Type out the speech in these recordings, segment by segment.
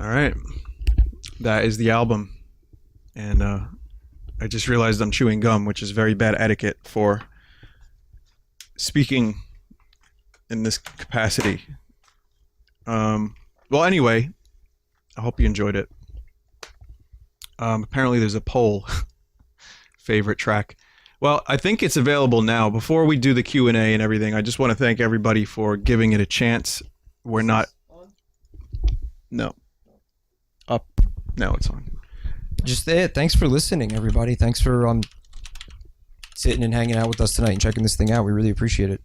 All right. That is the album. And I just realized I'm chewing gum, which is very bad etiquette for speaking in this capacity. Well, anyway, I hope you enjoyed it. Apparently there's a poll. Favorite track. Well, I think it's available now. Before we do the Q&A and everything, I just want to thank everybody for giving it a chance. We're not... No. Up. Now it's on. Just it. Thanks for listening, everybody. Thanks for sitting and hanging out with us tonight and checking this thing out. We really appreciate it.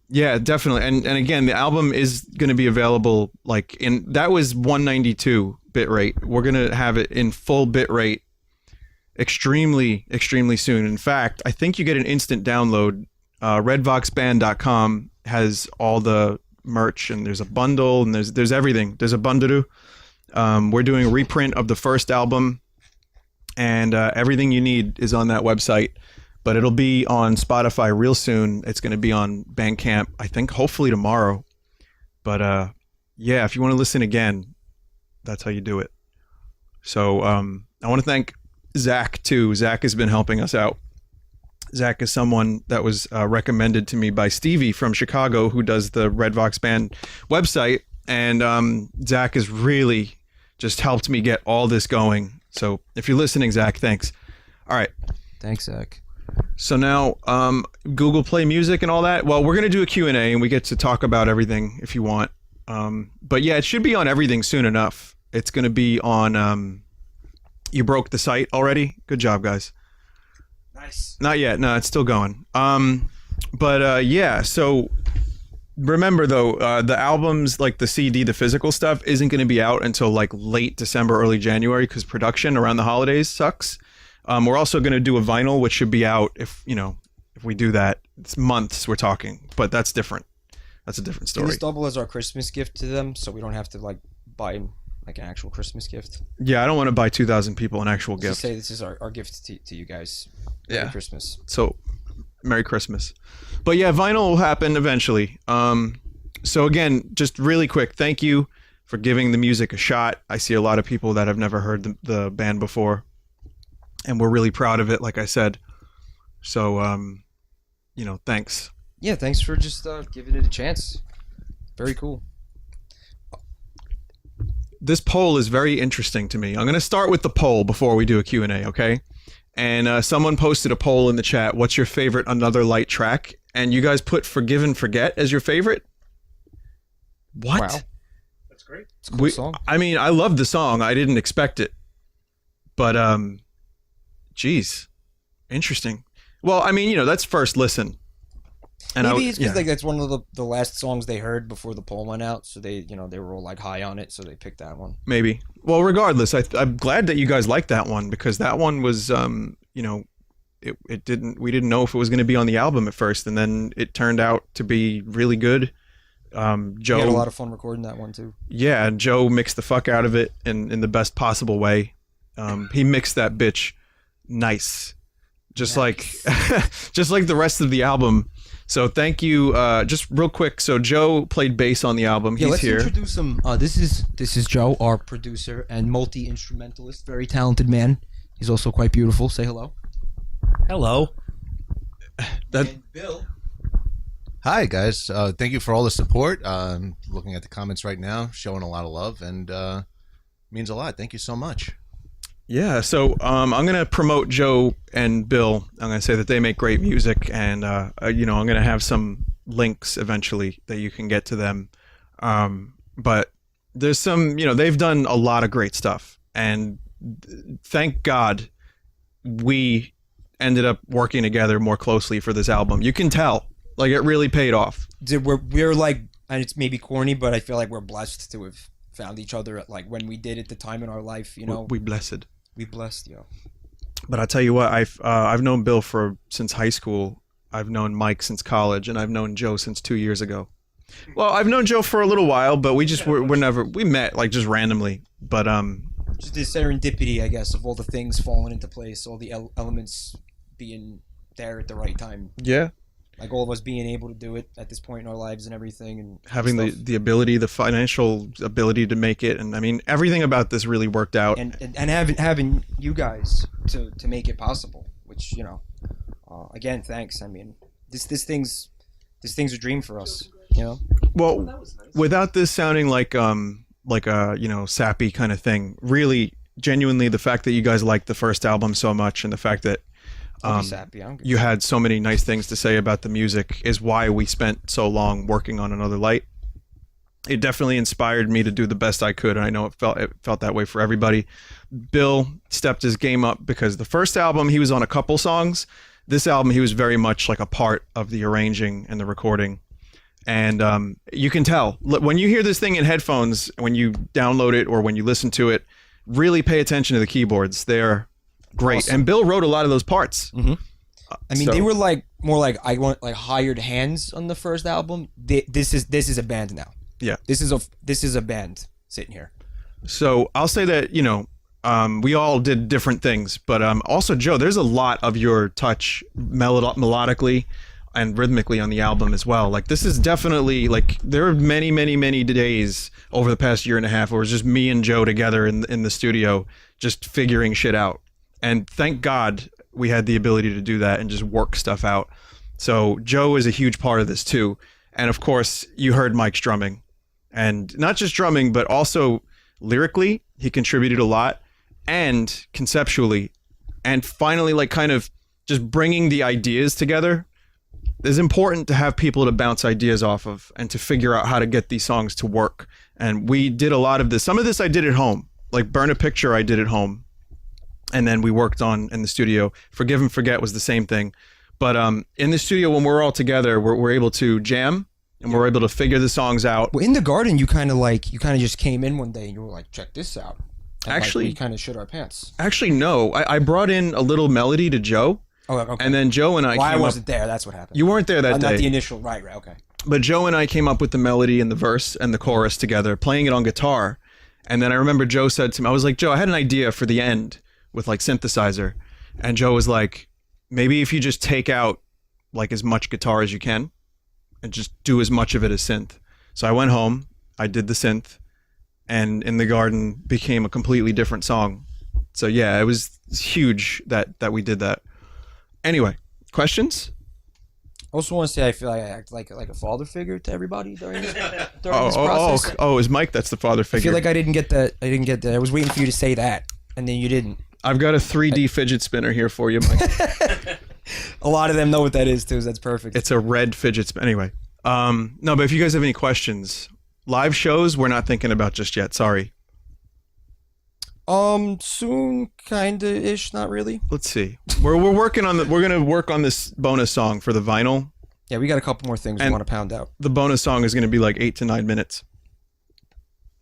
Yeah, definitely. And again, the album is going to be available that was 192 bitrate. We're going to have it in full bitrate extremely soon. In fact, I think you get an instant download. redvoxband.com has all the merch, and there's a bundle, and there's everything. There's a bundle. We're doing a reprint of the first album, and everything you need is on that website. But it'll be on Spotify real soon. It's going to be on Bandcamp, I think, hopefully tomorrow. But yeah, if you want to listen again, that's how you do it. So I want to thank Zach too. Zach has been helping us out. Zach is someone that was recommended to me by Stevie from Chicago, who does the Red Vox Band website. And Zach has really just helped me get all this going. So if you're listening, Zach, thanks. All right. Thanks, Zach. So now Google Play Music and all that. Well, we're going to do a Q&A, and we get to talk about everything if you want. But yeah, it should be on everything soon enough. It's going to be on... You broke the site already? Good job, guys. Nice. Not yet. No, it's still going. But yeah, so remember though, the albums, like the CD, the physical stuff, isn't going to be out until like late December, early January, because production around the holidays sucks. We're also going to do a vinyl, which should be out if we do that. It's months we're talking, but that's different. That's a different story. Can this double as our Christmas gift to them, so we don't have to like buy like an actual Christmas gift? Yeah, I don't want to buy 2,000 people an actual gift. Just say this is our gift to you guys. Merry Christmas. So, Merry Christmas. But yeah, vinyl will happen eventually. So again, just really quick, thank you for giving the music a shot. I see a lot of people that have never heard the band before, and we're really proud of it, like I said. So, thanks. Yeah, thanks for just giving it a chance. Very cool. This poll is very interesting to me. I'm going to start with the poll before we do a Q&A, okay? And someone posted a poll in the chat, what's your favorite Another Light track? And you guys put Forgive and Forget as your favorite? What? Wow. That's great. It's a cool song. I mean, I love the song. I didn't expect it. But, geez. Interesting. Well, I mean, that's first listen. And maybe it's because that's one of the last songs they heard before the poll went out, so they were all like high on it, so they picked that one. Maybe. Well, regardless, I'm glad that you guys liked that one, because that one was, it didn't. We didn't know if it was going to be on the album at first, and then it turned out to be really good. Joe had a lot of fun recording that one too. Yeah, and Joe mixed the fuck out of it in the best possible way. He mixed that bitch nice, just like the rest of the album. So thank you. Just real quick. So Joe played bass on the album. Yeah, He's here. Let's introduce him. This is Joe, our producer and multi-instrumentalist. Very talented man. He's also quite beautiful. Say hello. Hello. And Bill. Hi guys. Thank you for all the support. Looking at the comments right now, showing a lot of love, and means a lot. Thank you so much. Yeah, so I'm going to promote Joe and Bill. I'm going to say that they make great music, and, I'm going to have some links eventually that you can get to them. But there's some, they've done a lot of great stuff, and thank God we ended up working together more closely for this album. You can tell, like, it really paid off. We're like, and it's maybe corny, but I feel like we're blessed to have found each other at like when we did at the time in our life, We blessed. We blessed, yo. But I'll tell you what, I've known Bill since high school. I've known Mike since college, and I've known Joe since 2 years ago. Well, I've known Joe for a little while, but we met like just randomly. But just the serendipity, I guess, of all the things falling into place, all the elements being there at the right time. Yeah. Like all of us being able to do it at this point in our lives and everything, and Having stuff. the ability, the financial ability to make it, and I mean everything about this really worked out. and having you guys to make it possible, which again, thanks. I mean, this thing's a dream for us, Well, without this sounding like a sappy kind of thing, really genuinely the fact that you guys liked the first album so much and the fact that I'll be sappy. I don't give you a had so many nice things to say about the music is why we spent so long working on Another Light. It definitely inspired me to do the best I could, and I know it felt that way for everybody. Bill stepped his game up because the first album he was on a couple songs. This album he was very much like a part of the arranging and the recording. And you can tell when you hear this thing in headphones, when you download it or when you listen to it, really pay attention to the keyboards. They're great. Awesome. And Bill wrote a lot of those parts. Mm-hmm. I mean, So- they were more like I want like hired hands on the first album. This is a band now. Yeah. This is a band sitting here. So I'll say that, we all did different things, but also, Joe, there's a lot of your touch melodically and rhythmically on the album as well. Like, this is definitely, like, there are many, many, many days over the past year and a half where it was just me and Joe together in the studio just figuring shit out. And thank God we had the ability to do that and just work stuff out. So Joe is a huge part of this too. And of course, you heard Mike's drumming. And not just drumming, but also lyrically, he contributed a lot, and conceptually, and finally, like, kind of just bringing the ideas together. It's important to have people to bounce ideas off of and to figure out how to get these songs to work. And we did a lot of this. Some of this I did at home, like Burn a Picture I did at home. And then we worked on in the studio. Forgive and Forget was the same thing. But in the studio, when we're all together, we're able to jam and we're able to figure the songs out. Well, in the garden, you kind of just came in one day and you were like, check this out. And Actually- we kind of shit our pants. Actually, no. I brought in a little melody to Joe. Oh, okay. And then Joe and I Well, I came wasn't up. there. That's what happened. You weren't there that Not day. the initial. Right. Okay. But Joe and I came up with the melody and the verse and the chorus together, playing it on guitar. And then I remember Joe said to me, I was like, Joe, I had an idea for the end with like synthesizer. And Joe was like, maybe if you just take out like as much guitar as you can and just do as much of it as synth. So I went home, I did the synth, and In the Garden became a completely different song. So yeah, it was huge that we did that. Anyway, questions? I also want to say I feel like I act like a father figure to everybody during this process. Oh, is Mike? That's the father I figure. feel like I didn't get that. I was waiting for you to say that, and then you didn't. I've got a 3D fidget spinner here for you, Mike. A lot of them know what that is too. So that's perfect. It's a red fidget spinner. Anyway, no, but if you guys have any questions, live shows we're not thinking about just yet. Sorry. Soon, kinda ish, not really. Let's see. We're working on we're gonna work on this bonus song for the vinyl. Yeah, we got a couple more things we And- want to pound out. The bonus song is gonna be like 8 to 9 minutes.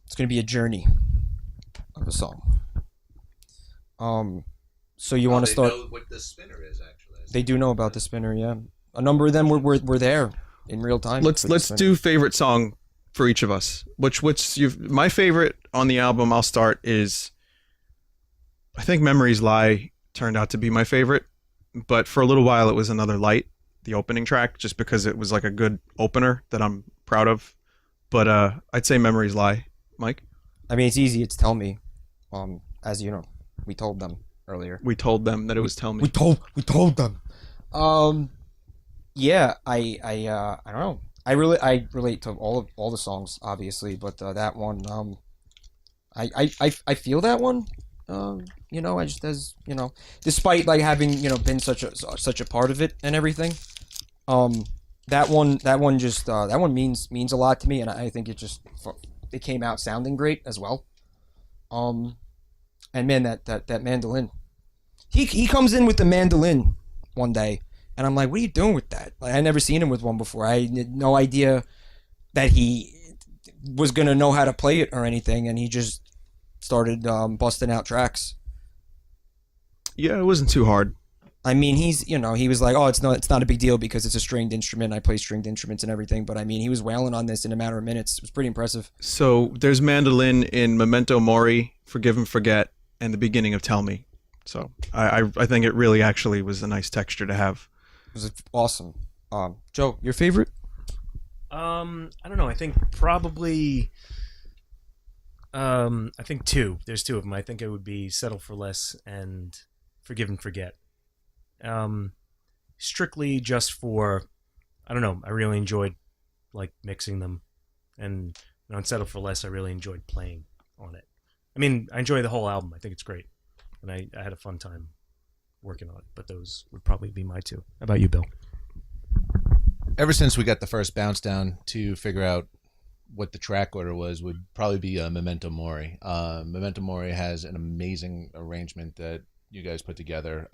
It's gonna be a journey of a song. So you want to start? Know what the spinner is actually. They do know about the spinner. Yeah, a number of them were there in real time. Let's for the spinner. do favorite song for each of us. My favorite on the album? I'll start is. I think Memories Lie turned out to be my favorite, but for a little while it was Another Light, the opening track, just because it was like a good opener that I'm proud of. But I'd say Memories Lie. Mike? I mean, it's easy. It's Tell Me. As you know, we told them earlier. We told them that it was Tell Me. We told them. Yeah, I don't know. I relate to all the songs, obviously, but that one, I feel that one. I just despite like having been such a part of it and everything, that one means a lot to me, and I think it came out sounding great as well. And man, that mandolin, he comes in with the mandolin one day, and I'm like, what are you doing with that? Like, I never seen him with one before. I had no idea that he was gonna know how to play it or anything, and he just started busting out tracks. Yeah, it wasn't too hard. I mean, he was like, oh, it's not a big deal because it's a stringed instrument. I play stringed instruments and everything. But I mean, he was wailing on this in a matter of minutes. It was pretty impressive. So there's mandolin in Memento Mori, Forgive and Forget, and the beginning of Tell Me. So I think it really actually was a nice texture to have. It was awesome. Joe, your favorite? I don't know. I think probably. I think two. There's two of them. I think it would be Settle for Less and Forgive and Forget. Strictly just for, I don't know. I really enjoyed like mixing them, and on Settle for Less, I really enjoyed playing on it. I mean, I enjoy the whole album. I think it's great, and I had a fun time working on it. But those would probably be my two. How about you, Bill? Ever since we got the first bounce down to figure out what the track order was, would probably be Memento Mori. Memento Mori has an amazing arrangement that you guys put together.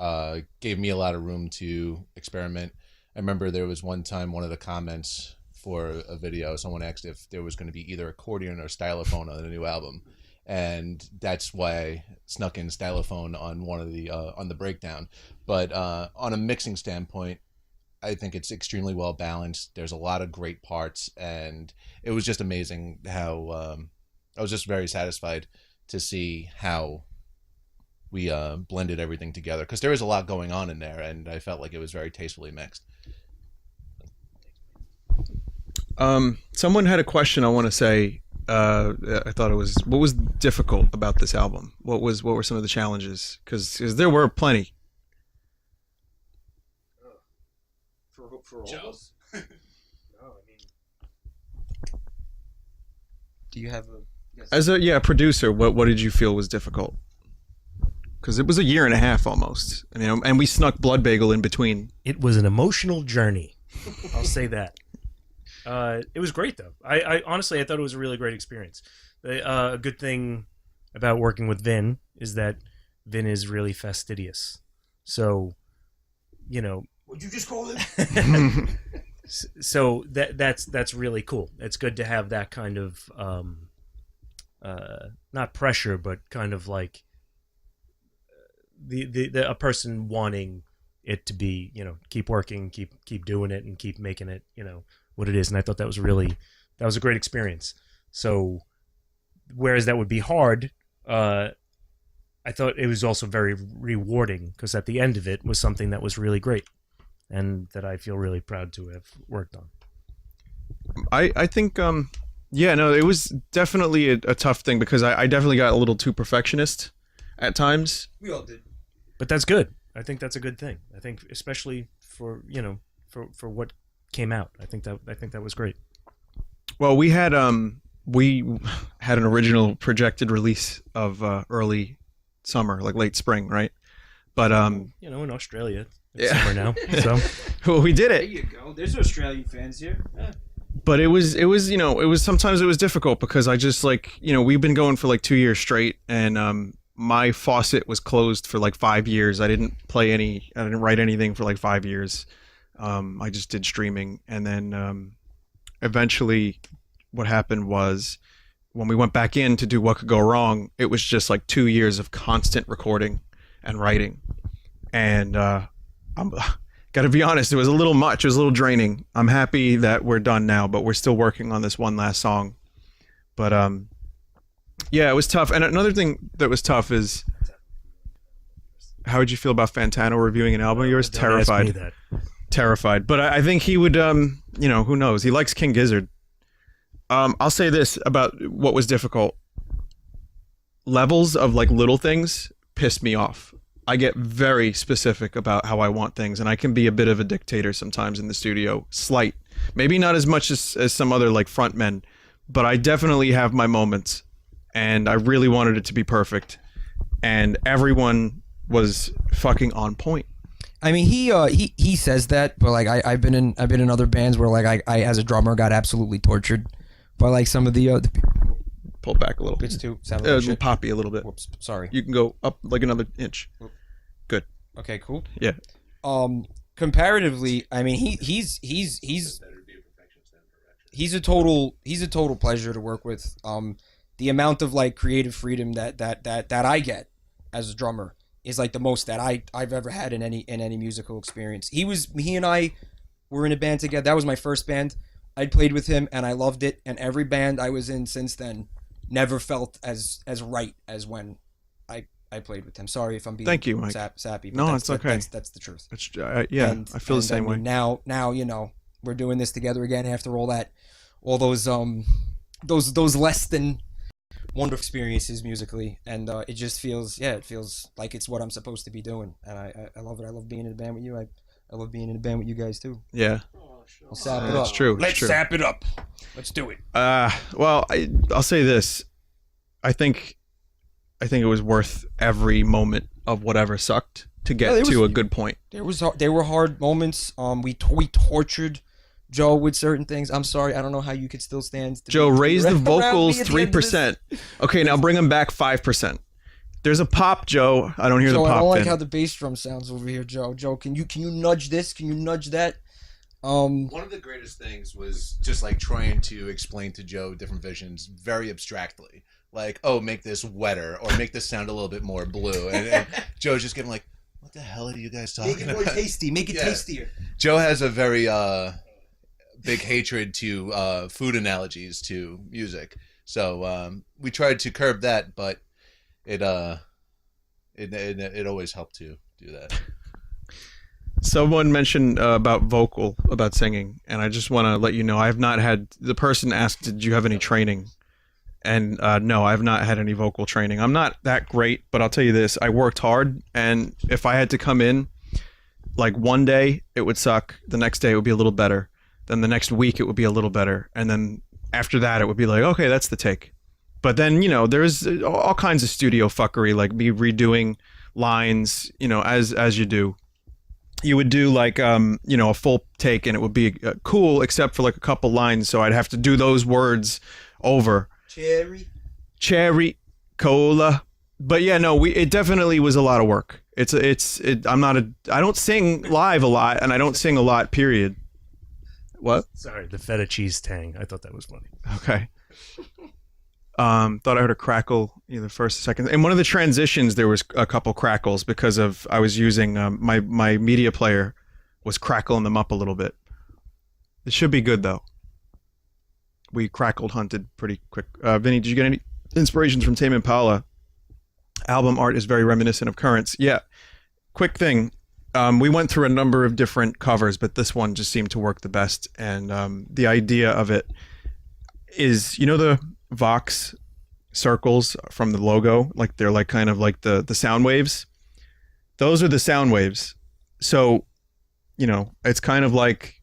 Gave me a lot of room to experiment. I remember there was one time, one of the comments for a video, someone asked if there was going to be either accordion or stylophone on the new album, and that's why I snuck in stylophone on one of the on the breakdown. But on a mixing standpoint, I think it's extremely well balanced. There's a lot of great parts, and it was just amazing how I was just very satisfied to see how we blended everything together, because there is a lot going on in there, and I felt like it was very tastefully mixed. Someone had a question. I want to say. I thought it was, what was difficult about this album? What were some of the challenges? Because there were plenty. For all of us? No, I mean, Do you have a yes? As a producer, what did you feel was difficult? Because it was a year and a half almost. I mean, and we snuck Blood Bagel in between. it was an emotional journey. I'll say that. It was great though. I honestly I thought it was a really great experience. A good thing about working with Vin is that Vin is really fastidious. So, you know, What'd you just call it? so that's really cool. It's good to have that kind of not pressure, but kind of like the a person wanting it to be, you know, keep working, keep doing it, and keep making it, you know, what it is. And I thought that was a great experience. So whereas that would be hard, I thought it was also very rewarding, because at the end of it was something that was really great and that I feel really proud to have worked on. I think it was definitely a tough thing, because I definitely got a little too perfectionist at times. We all did. But that's good. I think that's a good thing. I think especially for, you know, for what came out. I think that was great. Well, we had an original projected release of early summer, like late spring, right? But You know, in Australia, it's Yeah. summer now. So well, we did There it. you go. There's Australian fans here. Yeah. But it was sometimes it was difficult, because I just, like, you know, we've been going for like 2 years straight, and my faucet was closed for like 5 years. I didn't write anything for like 5 years. I just did streaming, and then eventually what happened was, when we went back in to do What Could Go Wrong, it was just like 2 years of constant recording and writing, and I'm gotta be honest, it was a little much. It was a little draining. I'm happy that we're done now, but we're still working on this one last song. But yeah, it was tough. And another thing that was tough is, how would you feel about Fantano reviewing an album? You were don't ask me terrified. that. Terrified. But I think he would, you know, who knows? He likes King Gizzard. I'll say this about what was difficult. Levels of like little things pissed me off. I get very specific about how I want things, and I can be a bit of a dictator sometimes in the studio. Slight. Maybe not as much as some other like frontmen, but I definitely have my moments, and I really wanted it to be perfect, and everyone was fucking on point. I mean, he says that, but like I've been in other bands where like I as a drummer got absolutely tortured by like some of the Pull back a little. bits too. Sound like shit. Poppy a little bit. Whoops, sorry. You can go up like another inch. Good. Okay, cool. Yeah. Comparatively, I mean, he's a total pleasure to work with. The amount of like creative freedom that I get as a drummer is like the most that I've ever had in any musical experience. He and I were in a band together. That was my first band. I'd played with him and I loved it. And every band I was in since then never felt as right as when I I played with him. Sorry if I'm being Thank you, Mike. sappy. But No, that's, it's okay. That's the truth. It's, yeah, And- I feel the and, same way. Now, we're doing this together again after all those less than wonderful experiences musically, and it just feels like it's what I'm supposed to be doing, and I love it. I love being in a band with you. I love being in a band with you guys too. Yeah, We'll sap it that's up. true. Let's It's true. sap it up. Let's do it. Well, I'll say this. I think it was worth every moment of whatever sucked to get Yeah, to a good point. There were hard moments. We tortured Joe with certain things. I'm sorry. I don't know how you could still stand. Joe, raise the around me vocals at the end of this. 3%. Okay, now bring them back 5%. There's a pop, Joe. I don't hear Joe, the pop. I don't like then. how the bass drum sounds over here, Joe. Joe, can you nudge this? Can you nudge that? One of the greatest things was just like trying to explain to Joe different visions very abstractly. Like, oh, make this wetter or make this sound a little bit more blue. And Joe's just getting like, what the hell are you guys talking Make it more about? tasty. Make it Yeah. tastier. Joe has a very big hatred to food analogies to music. So we tried to curb that, but it always helped to do that. Someone mentioned about singing, and I just want to let you know I have not had. The person asked, "Did you have any training?" And no, I've not had any vocal training. I'm not that great, but I'll tell you this: I worked hard, and if I had to come in, like one day it would suck, the next day it would be a little better, then the next week it would be a little better, and then after that it would be like, okay, that's the take. But then there's all kinds of studio fuckery, like me redoing lines, as you do. You would do like a full take, and it would be cool except for like a couple lines, so I'd have to do those words over. Cherry cola. But yeah, no, it definitely was a lot of work. I don't sing live a lot, and I don't sing a lot, period. What? Sorry, the feta cheese tang. I thought that was funny. Okay. Thought I heard a crackle either first or second. In one of the transitions, there was a couple crackles because I was using my media player was crackling them up a little bit. It should be good though. We hunted pretty quick. Vinny, did you get any inspirations from Tame Impala? Album art is very reminiscent of Currents. Yeah. Quick thing. We went through a number of different covers, but this one just seemed to work the best. And the idea of it is, the Vox circles from the logo, like they're like kind of like the sound waves. Those are the sound waves. So, it's kind of like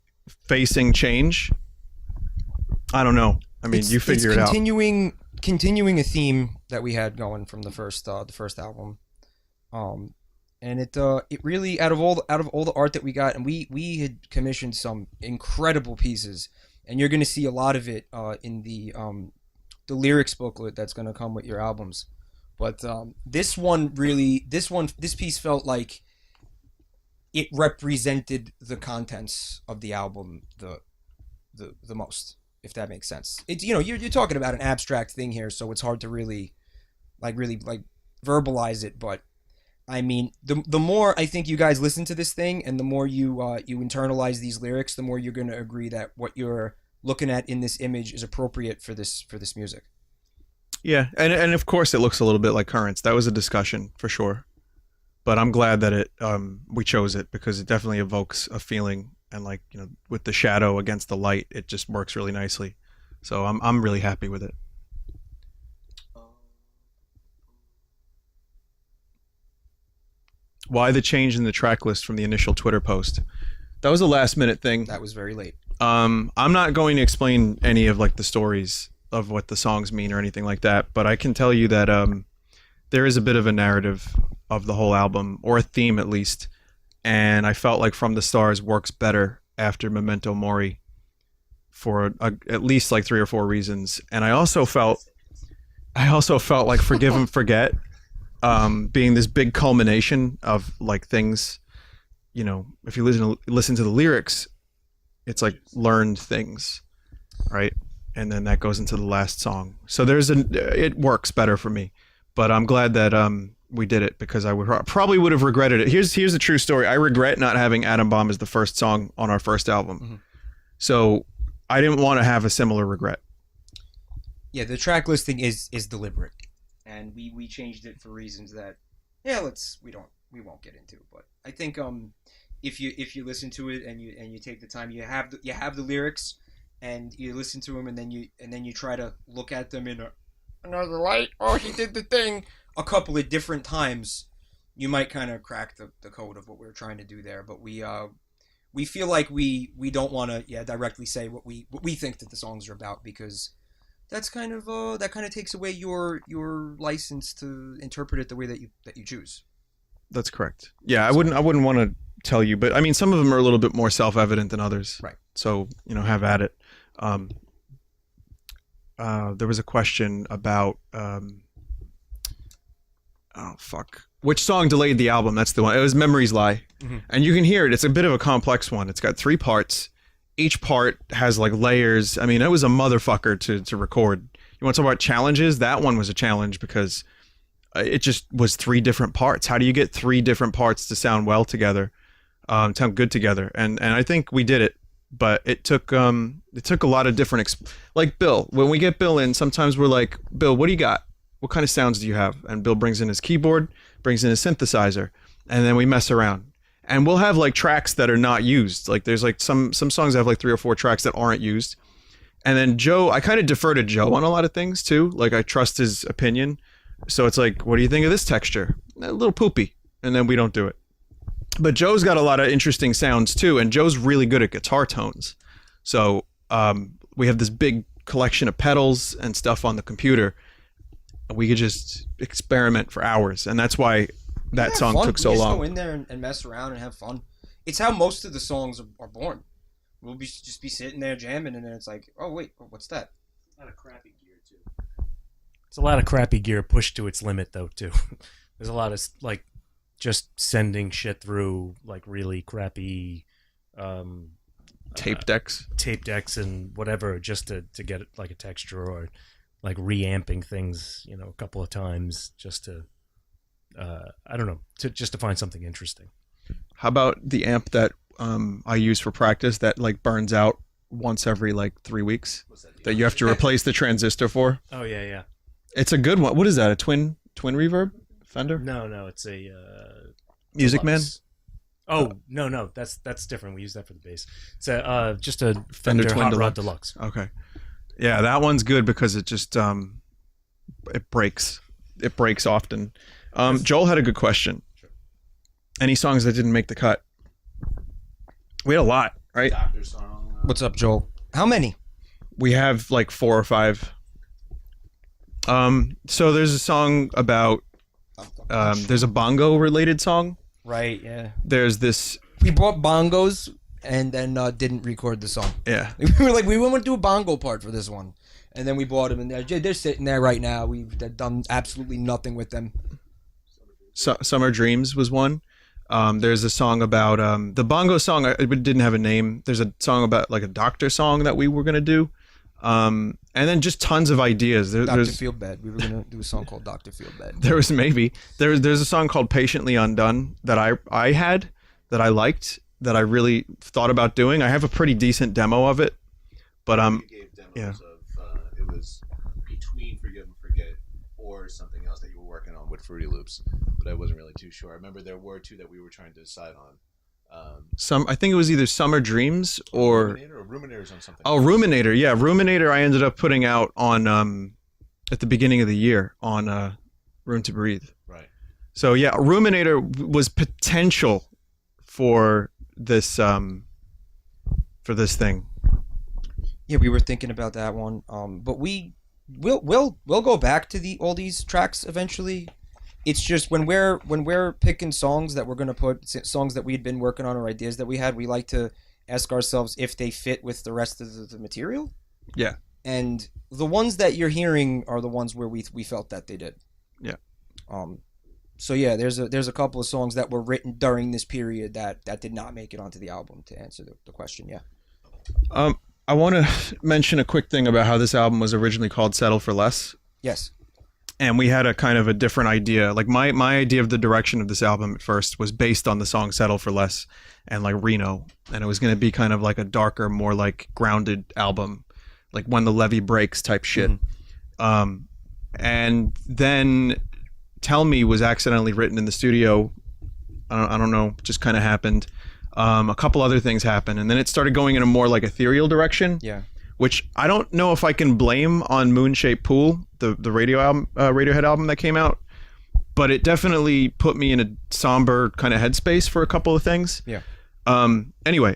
facing change. I don't know. I mean, you figure it out. Continuing a theme that we had going from the first album, and it really out of all the art that we got, and we had commissioned some incredible pieces, and you're going to see a lot of it in the lyrics booklet that's going to come with your albums. But this piece felt like it represented the contents of the album the most, if that makes sense. It's you're talking about an abstract thing here, so it's hard to really verbalize it. But I mean, the more I think you guys listen to this thing, and the more you internalize these lyrics, the more you're going to agree that what you're looking at in this image is appropriate for this music. Yeah, and of course it looks a little bit like Currents. That was a discussion for sure. But I'm glad that we chose it because it definitely evokes a feeling, and with the shadow against the light, it just works really nicely. So I'm really happy with it. Why the change in the track list from the initial Twitter post? That was a last minute thing. That was very late. I'm not going to explain any of the stories of what the songs mean or anything like that, but I can tell you that there is a bit of a narrative of the whole album, or a theme at least, and I felt like From the Stars works better after Memento Mori for at least 3 or 4 reasons. And I also felt like Forgive and Forget being this big culmination of things, if you listen to the lyrics, it's like learned things, right? And then that goes into the last song. So it works better for me, but I'm glad that we did it because I probably would have regretted it. Here's the true story. I regret not having Atom Bomb as the first song on our first album. Mm-hmm. So I didn't want to have a similar regret. Yeah, the track listing is deliberate, and we changed it for reasons that yeah, we won't get into it, but I think if you listen to it and you take the time, you have the lyrics, and you listen to them, and then you try to look at them in another light. Oh, he did the thing a couple of different times. You might kind of crack the code of what we're trying to do there, but we feel like we don't want to directly say what we think that the songs are about, because that's kind of that kind of takes away your license to interpret it the way that you choose. That's correct. Yeah, I wouldn't want to tell you, but I mean, some of them are a little bit more self-evident than others. Right. So, have at it. There was a question about oh fuck, which song delayed the album? That's the one. It was Memories Lie. Mm-hmm. And you can hear it. It's a bit of a complex one. It's got 3 parts. Each part has like layers. I mean, it was a motherfucker to record. You want to talk about challenges? That one was a challenge because it just was 3 different parts. How do you get 3 different parts to sound well together, sound good together? And I think we did it, but it took a lot of different like Bill. When we get Bill in, sometimes we're like, Bill, what do you got? What kind of sounds do you have? And Bill brings in his keyboard, brings in his synthesizer, and then we mess around. And we'll have like tracks that are not used. Like there's like some songs have like 3 or 4 tracks that aren't used. And then Joe, I kind of defer to Joe on a lot of things too. Like I trust his opinion. So it's like, what do you think of this texture? A little poopy. And then we don't do it. But Joe's got a lot of interesting sounds too. And Joe's really good at guitar tones. So we have this big collection of pedals and stuff on the computer. We could just experiment for hours. And that's why that song took so long. Go in there and mess around and have fun. It's how most of the songs are born. We'll just be sitting there jamming, and then it's like, oh wait, what's that? A lot of crappy gear too. It's a lot of crappy gear pushed to its limit though too. There's a lot of like just sending shit through like really crappy tape decks and whatever just to get like a texture, or like reamping things, a couple of times just to I don't know, just to find something interesting. How about the amp that I use for practice that like burns out once every like 3 weeks that you have to replace the transistor for? Oh yeah. It's a good one. What is that? A twin reverb Fender? No, it's a Music Deluxe. Man. Oh no, that's different. We use that for the bass. It's a just a Fender Twin Hot Rod Deluxe. Deluxe. Okay. Yeah, that one's good because it just it breaks. It breaks often. Joel had a good question. Sure. Any songs that didn't make the cut? We had a lot, right? Doctor song. What's up, Joel? How many? We have like 4 or 5. So there's a song about there's a bongo related song. Right, yeah. There's this. We bought bongos and then didn't record the song. Yeah. We were like, we want to do a bongo part for this one. And then we bought them, and they're sitting there right now. We've done absolutely nothing with them. Summer Dreams was one. There's a song about the bongo song. It didn't have a name. There's a song about like a doctor song that we were gonna do, and then just tons of ideas. Dr. Feel Bad. We were gonna do a song called Dr. Feel Bad. There's a song called Patiently Undone that I had that I liked, that I really thought about doing. I have a pretty decent demo of it, but You gave demos yeah. of it was between Forgive and Forget or something else that you were working on with Fruity Loops, but I wasn't really too sure. I remember there were 2 that we were trying to decide on. I think it was either Summer Dreams or Ruminator's on something. Oh, Ruminator. Yeah, Ruminator I ended up putting out on at the beginning of the year on Room to Breathe. Right. So yeah, Ruminator was potential for this thing. Yeah, we were thinking about that one. But we'll go back to all these tracks eventually. It's just when we're picking songs that we're gonna put, songs that we had been working on or ideas that we had, we like to ask ourselves if they fit with the rest of the material. Yeah. And the ones that you're hearing are the ones where we felt that they did. Yeah. So yeah, there's a couple of songs that were written during this period that did not make it onto the album, to answer the question. Yeah. I want to mention a quick thing about how this album was originally called Settle for Less. Yes. And we had a kind of a different idea. Like my idea of the direction of this album at first was based on the song Settle for Less and like Reno. And it was going to be kind of like a darker, more like grounded album, like When the Levee Breaks type shit. Mm-hmm. And then Tell Me was accidentally written in the studio. I don't know, just kind of happened. A couple other things happened, and then it started going in a more like ethereal direction. Yeah. Which I don't know if I can blame on Moonshaped Pool, the Radiohead album that came out, but it definitely put me in a somber kind of headspace for a couple of things. Yeah. Anyway,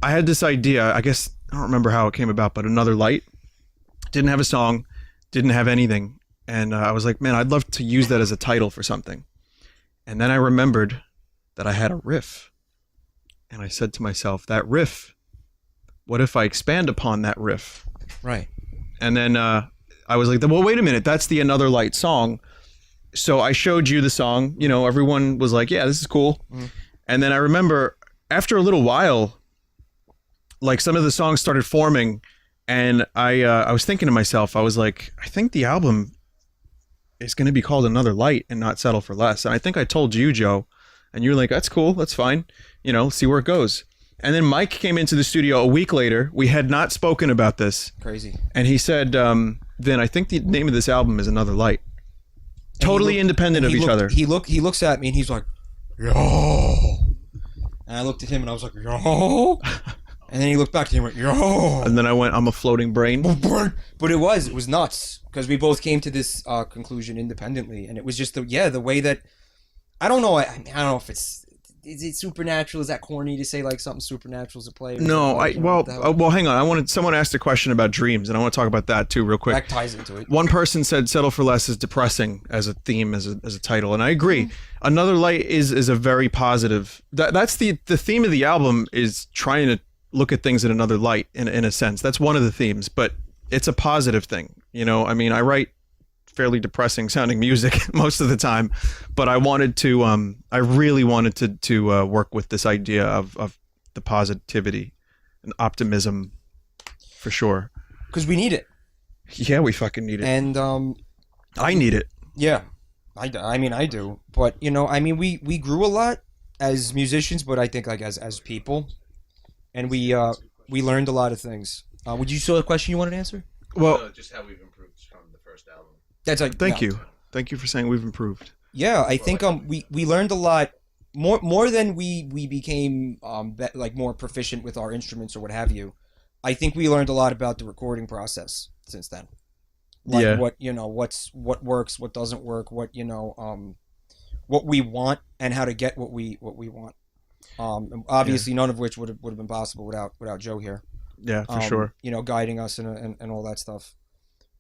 I had this idea. I guess I don't remember how it came about, but Another Light didn't have a song, didn't have anything, and I was like, man, I'd love to use that as a title for something. And then I remembered that I had a riff, and I said to myself, that riff. What if I expand upon that riff? Right. And then I was like, well, wait a minute. That's the Another Light song. So I showed you the song. You know, everyone was like, yeah, this is cool. Mm. And then I remember after a little while, like some of the songs started forming. And I was thinking to myself, I was like, I think the album is going to be called Another Light and not Settle for Less. And I think I told you, Joe, and you're like, that's cool. That's fine. You know, see where it goes. And then Mike came into the studio a week later. We had not spoken about this. Crazy. And he said, Vin, I think the name of this album is Another Light. Totally independent of each other. He looks at me and he's like, yo. And I looked at him and I was like, yo. And then he looked back to him and went, yo. And then I went, I'm a floating brain. But it was nuts. Because we both came to this conclusion independently. And it was just the way that, I don't know. I don't know if is it supernatural? Is that corny to say like something supernatural is a play? No, well, hang on. Someone asked a question about dreams, and I want to talk about that too, real quick. That ties into it. One person said "Settle for Less" is depressing as a theme, as a title, and I agree. Another Light is a very positive. That's the theme of the album is trying to look at things in another light, in a sense. That's one of the themes, but it's a positive thing. You know, I mean, I write fairly depressing sounding music most of the time, but I wanted to I really wanted to work with this idea of the positivity and optimism for sure, because we need it. Yeah, we fucking need it. And I need it. Yeah, I mean I do, but you know, I mean we grew a lot as musicians, but I think like as people, and we learned a lot of things. Would you still have a question you wanted to answer? Well, just how we've improved from the first album. That's like thank you for saying we've improved. Yeah, I think we learned a lot more than we became like more proficient with our instruments or what have you. I think we learned a lot about the recording process since then. Like what what works, what doesn't work, what what we want and how to get what we want. Obviously none of which would have been possible without Joe here. Yeah, for sure. You know, guiding us and all that stuff.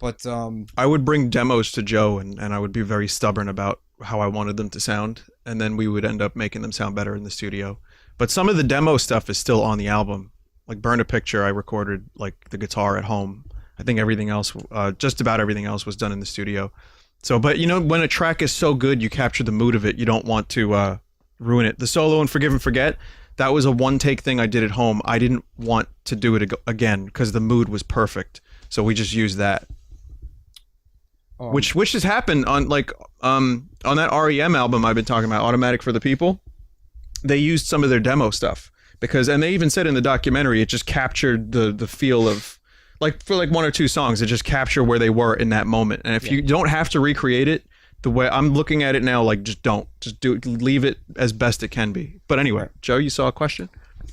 But I would bring demos to Joe and I would be very stubborn about how I wanted them to sound, and then we would end up making them sound better in the studio. But some of the demo stuff is still on the album. Like Burn a Picture, I recorded like the guitar at home. I think everything else, just about everything else was done in the studio. So, but you know, when a track is so good, you capture the mood of it. You don't want to ruin it. The solo in Forgive and Forget, that was a one-take thing I did at home. I didn't want to do it again because the mood was perfect. So we just used that. Which has happened on like on that REM album I've been talking about, Automatic for the People. They used some of their demo stuff and they even said in the documentary it just captured the feel of like for like one or two songs, it just captured where they were in that moment. And if you don't have to recreate it the way I'm looking at it now, like just do it, leave it as best it can be. But anyway, Joe, you saw a question?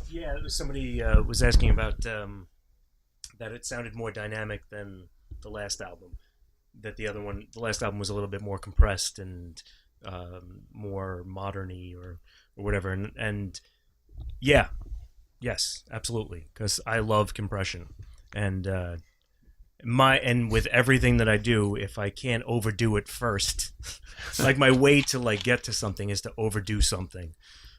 Yeah, somebody was asking about that it sounded more dynamic than the last album. That the last album was a little bit more compressed and more modern-y or whatever. And yeah, yes, absolutely, because I love compression. And with everything that I do, if I can't overdo it first, like my way to like get to something is to overdo something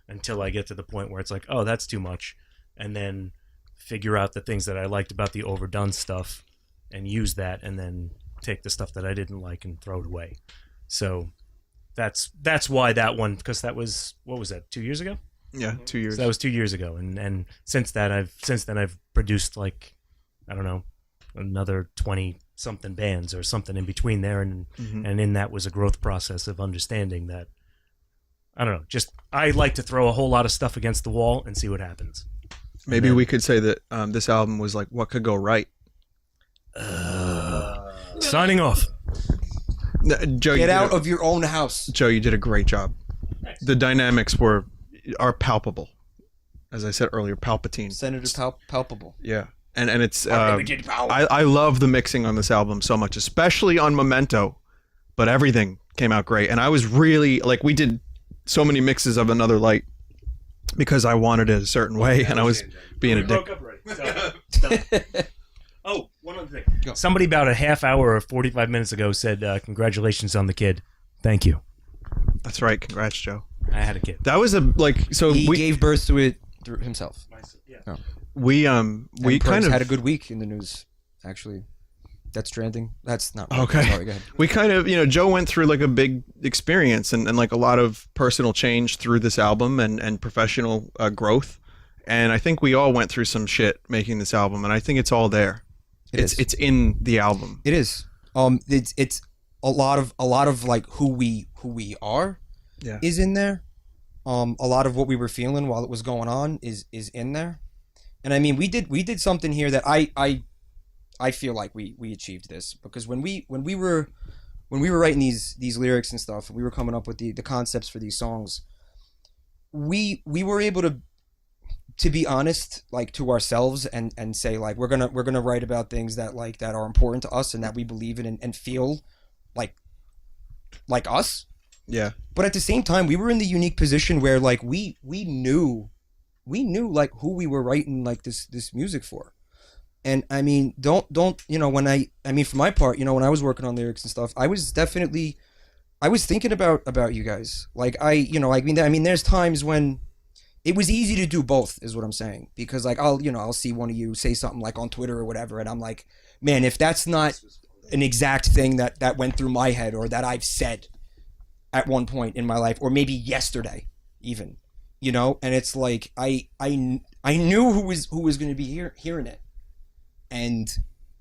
until I get to the point where it's like, oh, that's too much, and then figure out the things that I liked about the overdone stuff and use that, and then take the stuff that I didn't like and throw it away. So that's why that one, because that was, what was that, 2 years ago? Yeah, 2 years. So that was 2 years ago, and since then I've produced like, I don't know, another 20 something bands or something in between there, and in that was a growth process of understanding that, I don't know, just I like to throw a whole lot of stuff against the wall and see what happens. Maybe we could say that this album was like what could go right. Signing off. Joe, Get out of your own house. Joe, you did a great job. The dynamics are palpable. As I said earlier, Palpatine. Senator Palpable. Yeah. And it's I love the mixing on this album so much, especially on Memento, but everything came out great. And I was really like, we did so many mixes of Another Light because I wanted it a certain way, and I was being a dick. Oh, one other thing. Go. Somebody about a half hour or 45 minutes ago said, congratulations on the kid. Thank you. That's right. Congrats, Joe. I had a kid. That was he gave birth to it through himself. Yeah. Oh. We kind of had a good week in the news, actually. Death Stranding. That's not right. Okay. Sorry, go ahead. We kind of, Joe went through like a big experience and like a lot of personal change through this album and professional growth. And I think we all went through some shit making this album, and I think it's all there. It's in the album. It is. It's a lot of like who we are. Yeah. Is in there. A lot of what we were feeling while it was going on is in there. And I mean, we did something here that I feel like we achieved this, because when we were writing these lyrics and stuff, we were coming up with the concepts for these songs, we were able to be honest, like, to ourselves and say, like, we're gonna write about things that are important to us and that we believe in and feel like us. Yeah. But at the same time, we were in the unique position where like we knew like who we were writing like this music for. And I mean, don't when I mean, for my part, when I was working on lyrics and stuff, I was thinking about you guys. Like I mean there's times when it was easy to do both, is what I'm saying, because like I'll see one of you say something like on Twitter or whatever, and I'm like, man, if that's not an exact thing that went through my head or that I've said at one point in my life, or maybe yesterday even, and it's like I knew who was going to be hearing it, and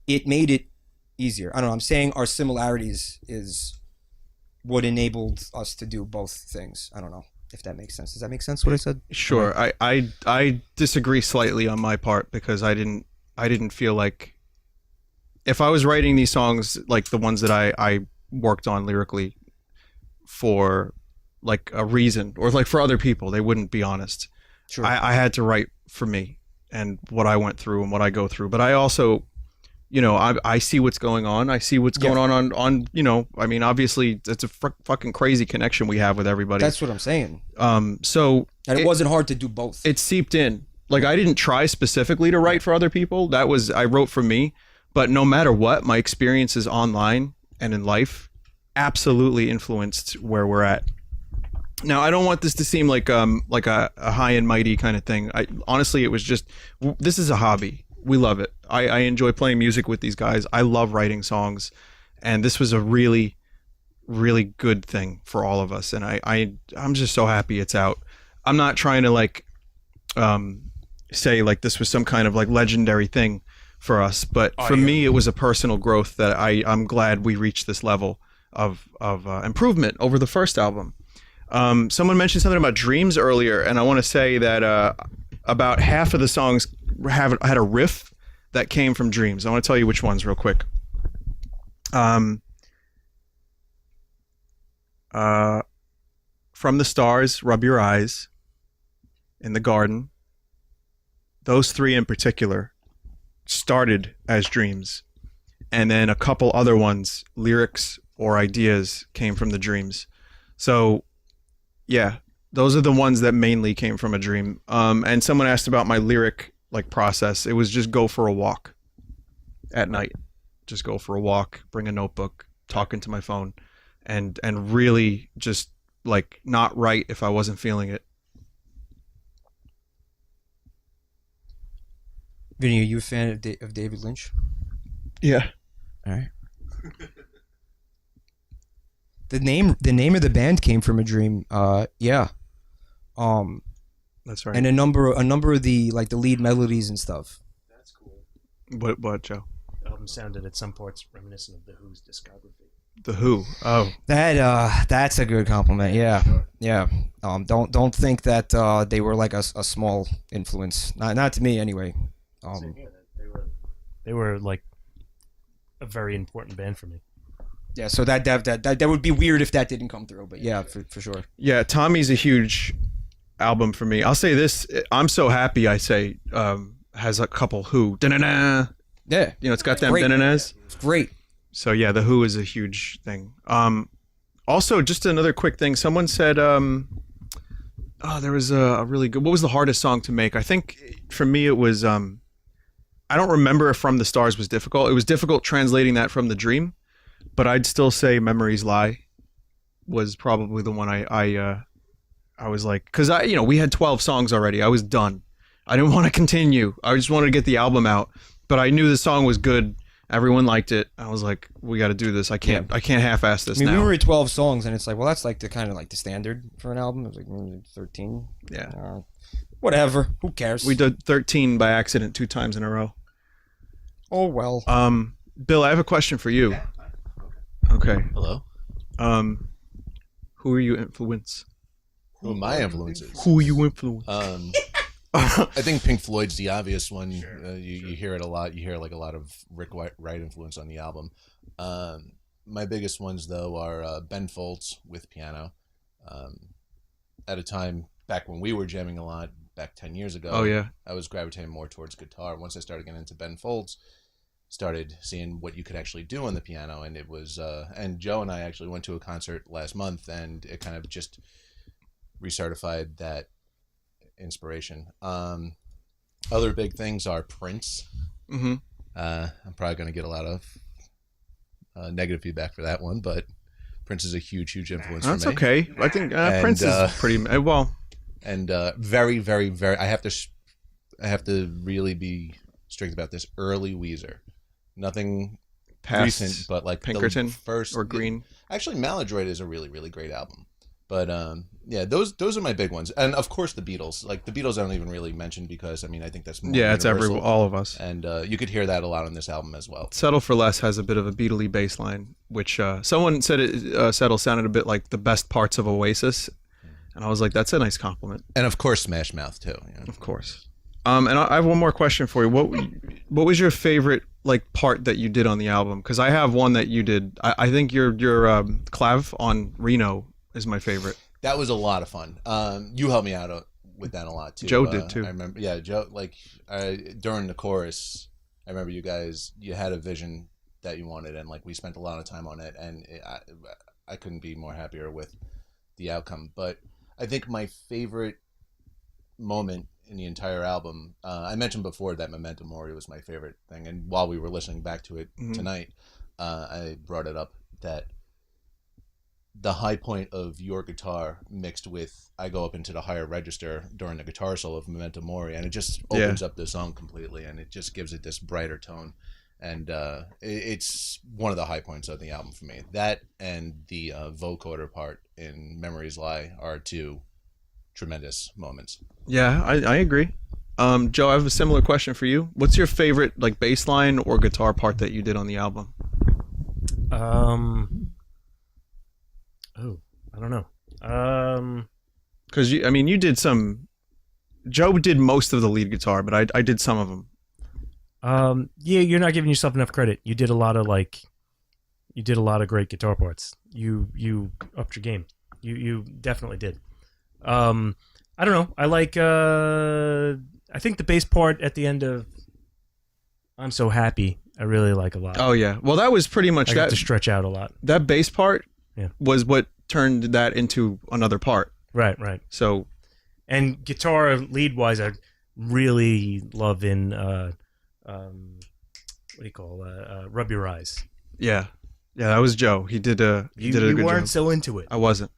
it made it easier. I don't know, I'm saying our similarities is what enabled us to do both things. I don't know if that makes sense. Does that make sense what I said? Sure. I disagree slightly on my part, because I didn't feel like, if I was writing these songs like the ones that I worked on lyrically for like a reason, or like for other people, they wouldn't be honest. Sure. I had to write for me and what I went through and what I go through. But I also, I see what's going on. I see what's going on, I mean, obviously it's a fucking crazy connection we have with everybody. That's what I'm saying. So and it wasn't hard to do both. It seeped in. Like, I didn't try specifically to write for other people. I wrote for me. But no matter what, my experiences online and in life absolutely influenced where we're at. Now, I don't want this to seem like a high and mighty kind of thing. Honestly, it was just, this is a hobby. We love it. I enjoy playing music with these guys. I love writing songs, and this was a really, really good thing for all of us. And I'm just so happy it's out. I'm not trying to say like this was some kind of like legendary thing for us, but for me, it was a personal growth that I'm glad we reached this level of improvement over the first album. Someone mentioned something about dreams earlier, and I want to say that about half of the songs had a riff that came from dreams. I want to tell you which ones real quick. From the Stars, Rub Your Eyes, In the Garden, those three in particular started as dreams, and then a couple other ones, lyrics or ideas, came from the dreams. So yeah, those are the ones that mainly came from a dream. And someone asked about my lyric process. It was just go for a walk at night, just go for a walk, bring a notebook, talk into my phone, and really just not write if I wasn't feeling it. Vinny, are you a fan of David Lynch? Yeah. All right. The name of the band came from a dream. Yeah. That's right. And a number of the the lead melodies and stuff. That's cool. What, Joe? The album sounded at some parts reminiscent of The Who's discography. The Who. Oh. That's a good compliment. Yeah. Yeah. Don't think that they were like a small influence. Not to me anyway. They were like a very important band for me. Yeah, so that would be weird if that didn't come through. But yeah, for sure. Yeah, Tommy's a huge album for me. I'll say this: I'm so happy. I say has a couple Who. Da-na-na. Yeah, It's got them great. da-na-nas. It's great. So yeah, the Who is a huge thing. Also, just another quick thing. Someone said, there was a really good. What was the hardest song to make? I think for me it was. I don't remember if From the Stars was difficult. It was difficult translating that from The Dream, but I'd still say Memories Lie was probably the one I was like, because we had 12 songs already. I was done. I didn't want to continue. I just wanted to get the album out, but I knew the song was good. Everyone liked it. I was like, we got to do this. I can't half-ass this I mean, now. we were at 12 songs, and it's like, well, that's like the kind of like the standard for an album. It was like 13. Yeah. Whatever. Who cares? We did 13 by accident 2 times in a row. Oh well. Bill, I have a question for you. Okay. Hello. Who are you influence? Who are my influences? Who you influence? I think Pink Floyd's the obvious one. You hear it a lot. You hear like a lot of Rick Wright influence on the album. My biggest ones though are Ben Folds with piano. At a time back when we were jamming a lot, back 10 years ago. Oh yeah. I was gravitating more towards guitar. Once I started getting into Ben Folds, started seeing what you could actually do on the piano, and it was. And Joe and I actually went to a concert last month, and it kind of just recertified that inspiration. Other big things are Prince. Mm-hmm. I'm probably going to get a lot of negative feedback for that one, but Prince is a huge influence for me. That's okay. I think Prince is pretty well. And very, very, very. I have to really be strict about this. Early Weezer, nothing Past recent, but like Pinkerton the first or Green. Actually, Maladroit is a really, really great album. But yeah, those are my big ones, and of course the Beatles. Like the Beatles, I don't even really mention because I mean I think that's more Yeah, it's universal. all of us. And you could hear that a lot on this album as well. Settle for Less has a bit of a Beatley bass line, which someone said Settle sounded a bit like the best parts of Oasis, and I was like, that's a nice compliment. And of course, Smash Mouth too. Yeah. Of course. And I have one more question for you. What was your favorite like part that you did on the album? Because I have one that you did. I think your clav on Reno is my favorite. That was a lot of fun. You helped me out with that a lot too. Joe did too. I remember. Yeah, Joe. Like during the chorus, I remember you had a vision that you wanted, and like we spent a lot of time on it, and I couldn't be more happier with the outcome. But I think my favorite moment in the entire album, I mentioned before that Memento Mori was my favorite thing, and while we were listening back to it tonight, I brought it up that the high point of your guitar mixed with I go up into the higher register during the guitar solo of Memento Mori, and it just opens up the song completely, and it just gives it this brighter tone, and it's one of the high points of the album for me. That and the vocoder part in Memories Lie are 2 tremendous moments. Yeah, I agree. Joe, I have a similar question for you. What's your favorite like bass line or guitar part that you did on the album? I don't know. Because you did some. Joe did most of the lead guitar, but I did some of them. Yeah, you're not giving yourself enough credit. You did a lot of great guitar parts. You upped your game. You definitely did. I don't know. I like. I think the bass part at the end of "I'm So Happy" I really like a lot. Oh yeah. Well, that was pretty much I got that. to stretch out a lot. That bass part Yeah. was what turned that into another part. Right. So, and guitar lead wise, I really love in what do you call "Rub Your Eyes." yeah, that was Joe. He did a You good weren't job. so into it, I wasn't.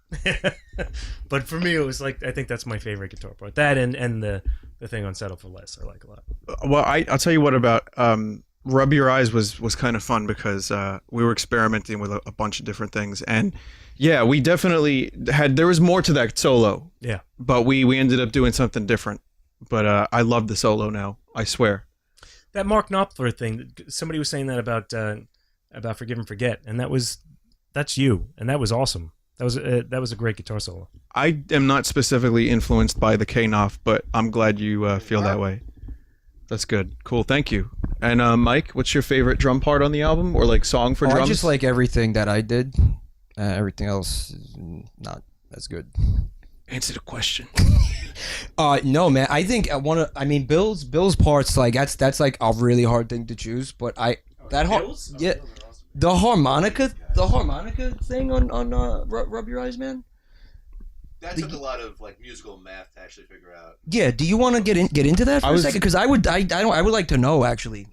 but for me, it was like I think that's my favorite guitar part. That and the thing on "Settle for Less" I like a lot. Well, I'll tell you what about "Rub Your Eyes" was kind of fun because we were experimenting with a bunch of different things, and yeah, we definitely there was more to that solo. Yeah, but we ended up doing something different. But I love the solo now. I swear. That Mark Knopfler thing. Somebody was saying that about "Forgive and Forget," and that's you, and that was awesome. That was a great guitar solo. I am not specifically influenced by the K-Knopf, but I'm glad you feel that way. That's good. Cool. Thank you. And Mike, what's your favorite drum part on the album, or like song for drums? I just like everything that I did. Everything else is not as good. Answer the question. No, man. I think Bill's parts, like that's like a really hard thing to choose. But the harmonica thing on Rub Your Eyes, Man. That took a lot of like musical math to actually figure out. Yeah. Do you want to get into that for a second? Because I would like to know actually.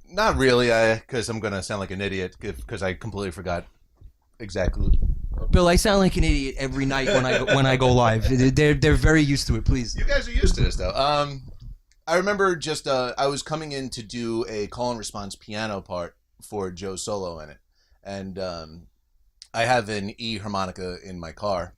Not really. Because I'm gonna sound like an idiot because I completely forgot exactly. Bill, I sound like an idiot every night when I go live. They're very used to it. Please. You guys are used to this though. I remember just I was coming in to do a call and response piano part for Joe's solo in it, and I have an E harmonica in my car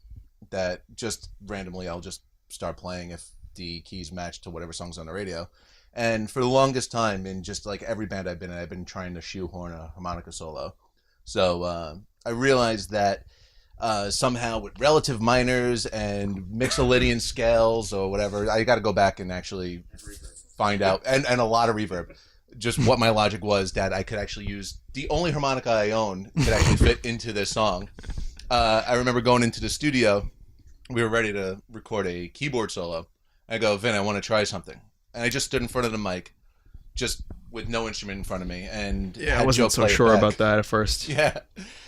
that just randomly I'll just start playing if the keys match to whatever song's on the radio. And for the longest time, in just like every band I've been in, I've been trying to shoehorn a harmonica solo. So I realized that somehow with relative minors and mixolydian scales or whatever, I got to go back and actually find out, and a lot of reverb. Just what my logic was that I could actually use the only harmonica I own could actually fit into this song. I remember going into the studio, we were ready to record a keyboard solo. I go, Vin, I want to try something. And I just stood in front of the mic, just with no instrument in front of me, and I wasn't so sure about that at first. Yeah,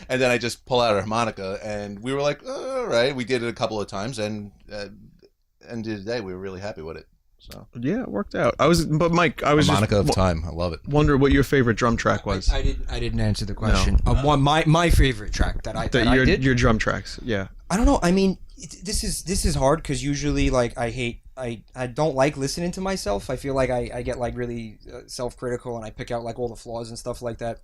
and then I just pull out a harmonica, and we were like, all right. We did it a couple of times, and end of the day, we were really happy with it. So yeah, it worked out. But Mike, I was harmonica just of time. I love it. Wonder what your favorite drum track was. I didn't answer the question. No. My favorite track that I did. Your drum tracks. Yeah. I don't know. I mean, this is hard because usually like I don't like listening to myself. I feel like I get like really self-critical and I pick out like all the flaws and stuff like that.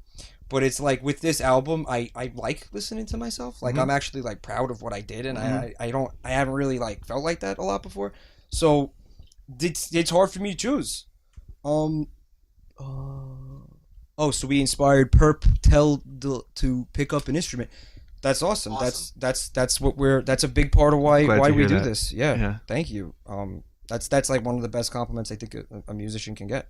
But it's like with this album, I like listening to myself. Like I'm actually like proud of what I did, and I haven't really like felt like that a lot before. So it's hard for me to choose. So we inspired Perp Tell to pick up an instrument. That's awesome. That's what that's a big part of why we do this. Yeah. Thank you. That's like one of the best compliments I think a musician can get.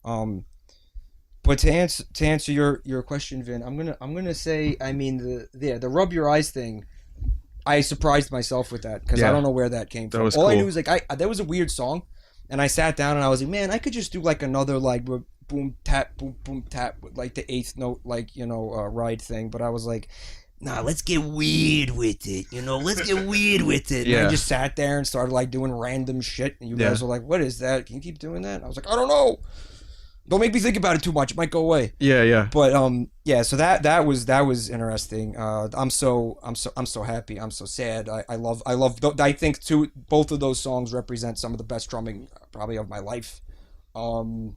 But to answer your question, Vin, I'm gonna say, I mean the Rub Your Eyes thing, I surprised myself with that because I don't know where that came from. All I knew was like that was a weird song, and I sat down and I was like, man, I could just do like another like boom tap with like the eighth note like ride thing, but I was like, nah, let's get weird with it. Let's get weird with it. And I just sat there and started like doing random shit, and you guys were like, what is that? Can you keep doing that? And I was like, I don't know. Don't make me think about it too much. It might go away. Yeah. But so that was interesting. I'm so happy. I'm so sad. I love. I think both of those songs represent some of the best drumming probably of my life. I'm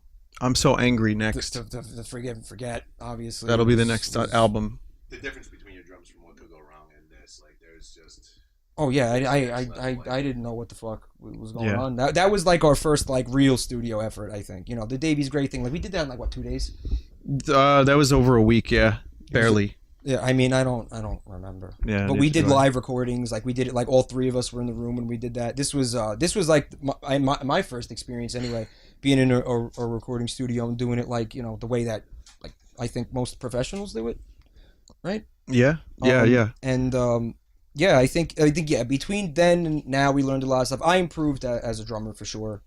So Angry next. The Forgive and Forget, obviously. That'll be the next album. The difference between your drums from What Could Go Wrong and this, like, there's just. Oh yeah, I didn't know what the fuck was going on. That was like our first like real studio effort, I think. The Davies Great thing, like we did that in like what, 2 days? That was over a week, barely. Yeah, I mean I don't remember. Yeah, but we did live recordings, like we did it like all three of us were in the room when we did that. This was like my first experience anyway, being in a recording studio and doing it like the way that like I think most professionals do it, right? Yeah. And I think between then and now we learned a lot of stuff. I improved as a drummer for sure.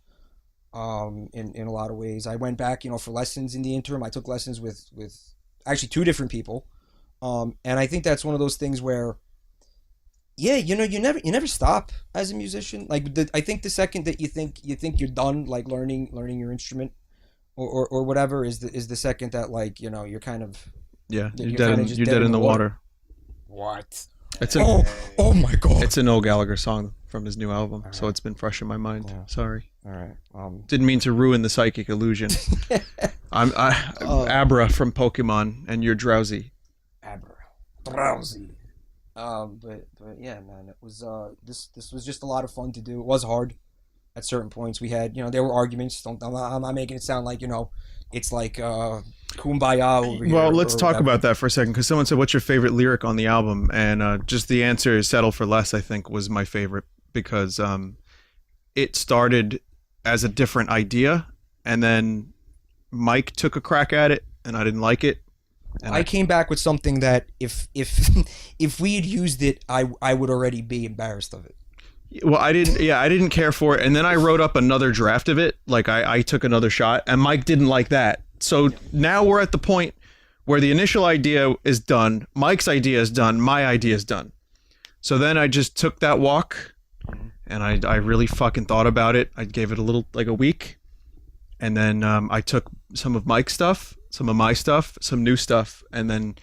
In a lot of ways. I went back, for lessons in the interim. I took lessons with actually two different people. And I think that's one of those things where you never stop as a musician. Like I think the second that you think you're done like learning your instrument or whatever is the second that like, you're kind of you're dead in the water. What? It's oh my god! It's an Noel Gallagher song from his new album, so it's been fresh in my mind. Yeah. Sorry. All right. Didn't mean to ruin the psychic illusion. I'm Abra from Pokemon, and you're drowsy. Abra, drowsy. But yeah, man, it was this was just a lot of fun to do. It was hard at certain points. We had there were arguments. I'm not making it sound like it's like kumbaya over here. Well, let's talk about that for a second, because someone said, what's your favorite lyric on the album? And just the answer is Settle for Less, I think, was my favorite, because it started as a different idea, and then Mike took a crack at it, and I didn't like it. And I came back with something that if if we had used it, I would already be embarrassed of it. Well, I didn't care for it, and then I wrote up another draft of it. Like I took another shot, and Mike didn't like that. So now we're at the point where the initial idea is done, Mike's idea is done, my idea is done. So then I just took that walk, and I really fucking thought about it. I gave it a little, like a week, and then I took some of Mike's stuff, some of my stuff, some new stuff, and then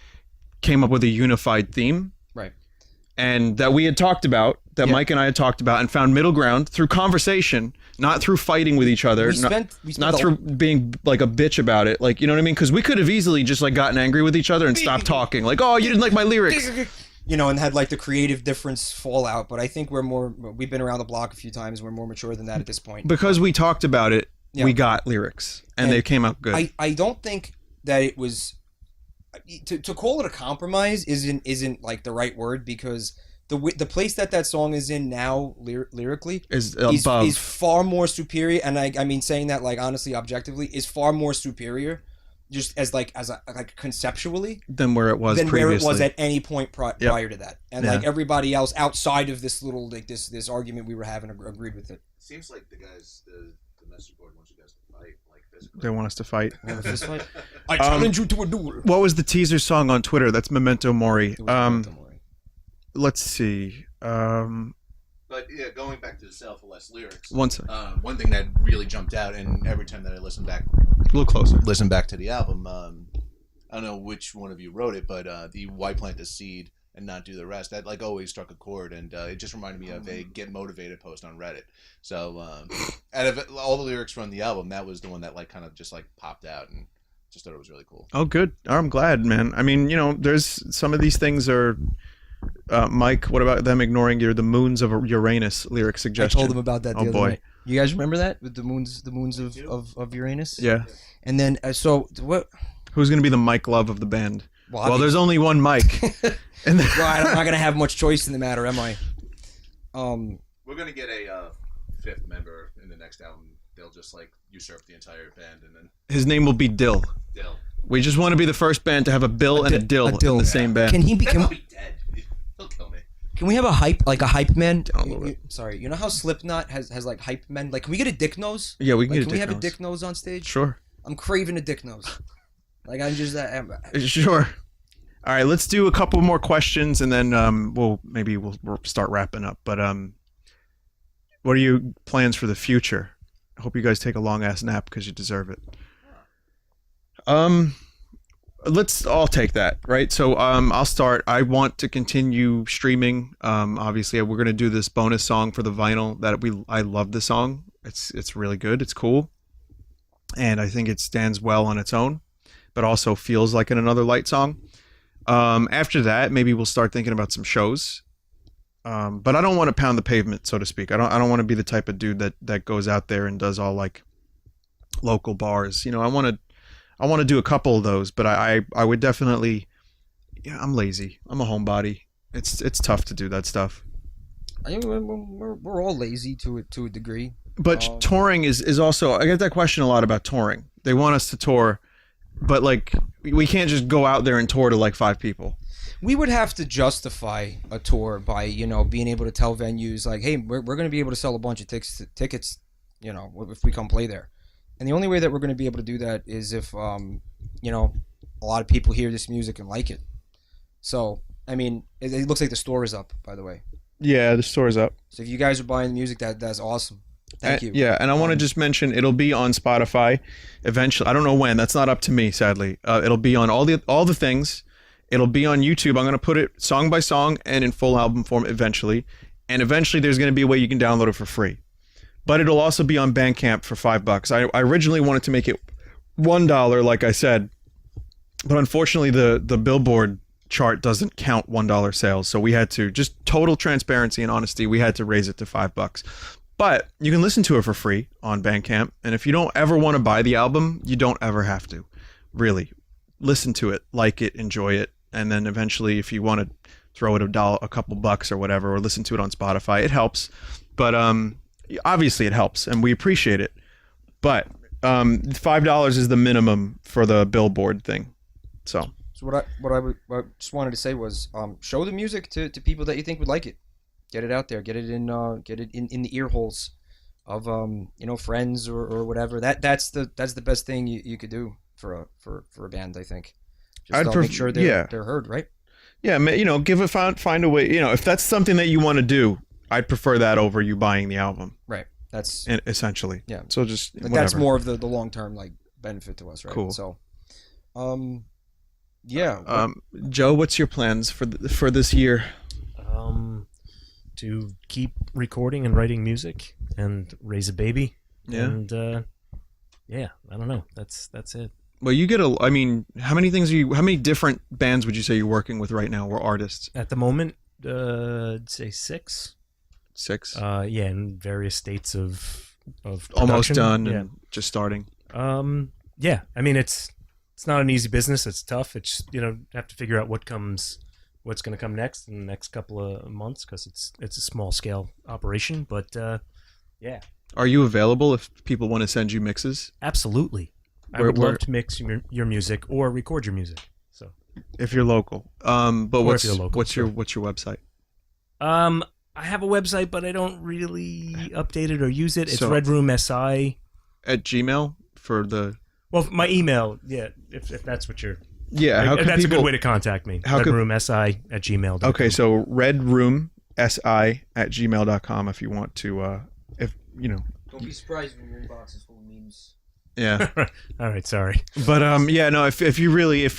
came up with a unified theme. Right. And that we had talked about, that Mike and I had talked about, and found middle ground through conversation, not through fighting with each other, We spent not through being like a bitch about it. Like, you know what I mean? Because we could have easily just like gotten angry with each other and stopped talking. Like, oh, you didn't like my lyrics. You know, and had like the creative difference fall out. But I think we've been around the block a few times. We're more mature than that at this point. Because we talked about it, Yeah. we got lyrics, and they came out good. I don't think that it was to call it a compromise isn't like the right word, because the place that song is in now lyrically is above. is far more superior, and I mean saying that like honestly objectively is far more superior, just as like conceptually than where it was than previously. where it was at any point prior to that, and Yeah. like everybody else outside of this little like this argument we were having agreed with it. Seems like the message board wants you guys to fight, like physically. They want us to fight. Want a fist fight? I challenge you to a duel. What was the teaser song on Twitter? That's Memento Mori. It was Memento Mori. Let's see. But yeah, going back to the Sell for Less lyrics, One second. one thing that really jumped out, and every time that I listen back to the album, I don't know which one of you wrote it, but the "Why Plant the Seed and Not Do the Rest," that like always struck a chord, and it just reminded me of a Get Motivated post on Reddit. So out of all the lyrics from the album, that was the one that like kind of just like popped out, and just thought it was really cool. Oh, good. I'm glad, man. I mean, you know, there's some of these things are. Mike, what about them ignoring the moons of Uranus lyric suggestion? I told them about that the Oh, other boy. night. You guys remember that with the moons of Uranus? Yeah. And then so what? Who's gonna be the Mike Love of the band? Well, Well, there's only one Mike. And well, I'm not gonna have much choice in the matter, am I? We're gonna get a fifth member in the next album. They'll just like usurp the entire band, and then his name will be Dill. they'll. We just want to be the first band to have a Bill and a Dill in the same band. Can he be? He'll be dead. He'll kill me. Can we have a hype man? Download it. Sorry, you know how Slipknot has like hype men? Like, can we get a dick nose? Yeah, we can Like, get a can we dick have a nose. dick nose on stage? Sure. I'm craving a dick nose. Like I'm just Sure. All right, let's do a couple more questions, and then we'll start wrapping up. But what are your plans for the future? I hope you guys take a long ass nap because you deserve it. Let's all take that, right? So I'll start. I want to continue streaming. Obviously, we're gonna do this bonus song for the vinyl I love the song. It's really good. It's cool, and I think it stands well on its own, but also feels like another light song. After that, maybe we'll start thinking about some shows. But I don't want to pound the pavement, so to speak. I don't want to be the type of dude that goes out there and does all like local bars. You know, I want to do a couple of those, but I would definitely. Yeah, I'm lazy. I'm a homebody. It's tough to do that stuff. I think we're all lazy to a degree. But touring is also. I get that question a lot about touring. They want us to tour, but like we can't just go out there and tour to like 5 people. We would have to justify a tour by, you know, being able to tell venues like, hey, we're going to be able to sell a bunch of tickets, you know, if we come play there. And the only way that we're going to be able to do that is if, you know, a lot of people hear this music and like it. So, I mean, it looks like the store is up, by the way. Yeah, the store's up. So if you guys are buying the music, that's awesome. Thank you. Yeah, and I want to just mention it'll be on Spotify eventually. I don't know when. That's not up to me, sadly. It'll be on all the things. It'll be on YouTube. I'm going to put it song by song and in full album form eventually. And eventually there's going to be a way you can download it for free. But it'll also be on Bandcamp for $5. I originally wanted to make it $1, like I said. But unfortunately, the Billboard chart doesn't count $1 sales. So we had to, just total transparency and honesty, we had to raise it to $5. But you can listen to it for free on Bandcamp. And if you don't ever want to buy the album, you don't ever have to. Really. Listen to it, like it, enjoy it. And then eventually, if you want to throw it a couple bucks or whatever, or listen to it on Spotify, it helps. But obviously it helps and we appreciate it, but $5 is the minimum for the billboard thing. So what I just wanted to say was show the music to people that you think would like it. Get it out there. Get it in the ear holes of friends or whatever. That's the best thing you could do for a band, I think. Just make sure they're heard, right? Yeah, find a way. If that's something that you want to do, I'd prefer that over you buying the album. Right. That's essentially. Yeah. So just that's more of the long term benefit to us, right? Cool. So, yeah. Joe, what's your plans for this year? To keep recording and writing music and raise a baby. Yeah. And I don't know. That's it. Well, you get how many different bands would you say you're working with right now, or artists? At the moment, I'd say 6. 6. In various states of almost production. done Yeah. and just starting. Yeah. I mean, it's not an easy business. It's tough. It's have to figure out what's going to come next in the next couple of months, because it's a small scale operation. But yeah. Are you available if people want to send you mixes? Absolutely. I would love to mix your music or record your music. So if you're local, but what's your website? I have a website, but I don't really update it or use it. It's Red Room SI at Gmail for the. Well, my email, yeah. If that's what you're. Yeah, how that's a good way to contact me. redroomsi@gmail.com. Okay, so redroomsi@gmail.com if you want to. Don't be surprised when your inbox is full of memes. Yeah. All right. Sorry. But if